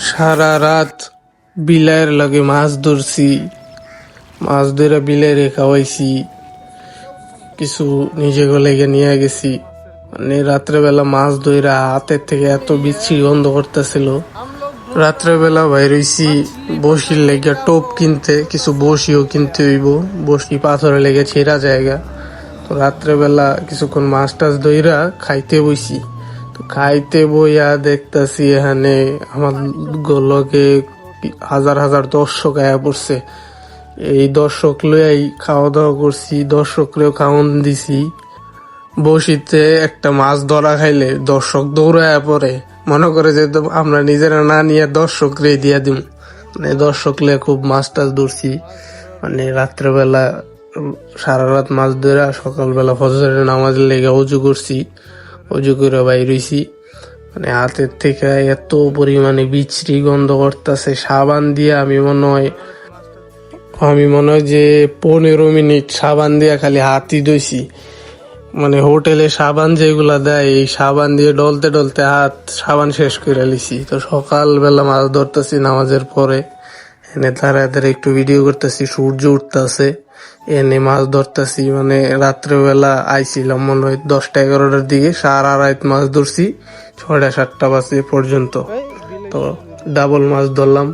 সারা রাত বিলাইয়ের লগে মাছ ধরছি, মাছ ধরে বিলাইরে খাওয়াইছি, কিছু নিজে লেগে নিয়ে গেছি। মানে রাত্রেবেলা মাছ ধইরা হাতের থেকে এত বিচ্ছি গন্ধ করতেছিল। রাত্রেবেলা বাইর হইছি বসির লেগে টোপ কিনতে, কিছু বসিও কিনতে হইব, বসি পাথরে লেগে ছেঁড়া জায়গা। তো রাত্রেবেলা কিছুক্ষণ মাছ টাছ ধইরা খাইতে বইছি। তো খাইতে বইয়া দেখতাছি এখানে আমার লগে হাজার হাজার দর্শক আয়া পড়ছে। এই দর্শক লইয়াই খাওয়া দাওয়া করছি, দর্শকরেও খাওয়ান দিছি। বসিতে একটা মাছ ধরা খাইলে দর্শক দৌড়ায় পরে, মনে করে যে আমরা নিজেরা না নিয়ে দর্শক রে দিয়া দিম। মানে দর্শক লে খুব মাছ টাছ ধরছি। মানে রাত্রেবেলা সারা রাত মাছ ধরা সকালবেলা ফজরের নামাজের লেগে অজু করছি, অজু করে বাইর হইছি। মানে হাতের থেকে এত পরিমাণে বিচ্ছিরি গন্ধ করতেছে। সাবান দিয়ে আমি মনে হয় যে 15 মিনিট সাবান দিয়ে খালি হাতই ধুইছি। মানে হোটেলে সাবান যেগুলা দেয়, এই সাবান দিয়ে ডলতে ডলতে হাত সাবান শেষ করে লিছি। তো সকালবেলা মাছ ধরতেছি নামাজের পরে, এনে তাড়াতাড়ি একটু ভিডিও করতেছি, সূর্য উঠতেছে, এনে মাছ ধরতেছি। মানে রাত্রেবেলা আইছিলাম মনে হয় 10টা-11টার দিকে, সারা রাত মাছ ধরছি 6টা-7টা বাজে পর্যন্ত। তো ডাবল মাছ ধরলাম।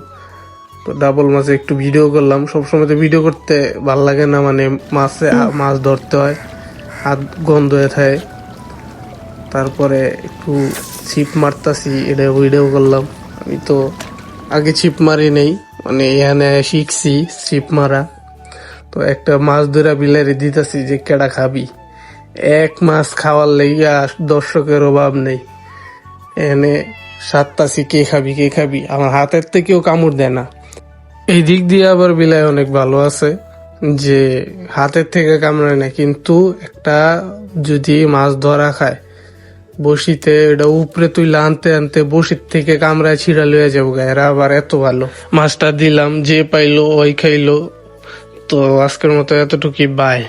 তো ডাবল মাছে একটু ভিডিও করলাম। সবসময় তো ভিডিও করতে ভাল লাগে না, মানে মাছ ধরতে হয়, হাত গন্ধ হয়ে থাকে। তারপরে একটু ছিপ মারতাছি, এটা ভিডিও করলাম। আমি তো আগে ছিপ মারি নেই, মানে এখানে শিখছি ছিপ মারা। তো একটা মাছ ধরা বিলারে দিতেছি যে কেডা খাবি। এক মাছ খাওয়ার লেগিয়া দর্শকের অভাব নেই। এনে সাতটাছি কে খাবি। আমার হাতের থেকেও কামড় দেয় না। এই দিক দিয়ে আবার বিলাই অনেক ভালো আছে যে হাতের থেকে কামড়ায় না, কিন্তু একটা যদি মাছ ধরা খায় বসিতে, এটা উপরে তুইলা আনতে আনতে বসির থেকে কামড়ায় ছিঁড়া লইয়া যাবো। এরা আবার এত ভালো। মাছটা দিলাম, যে পাইলো ওই খাইলো। তো আজকের মতো এতটুকুই, বাই।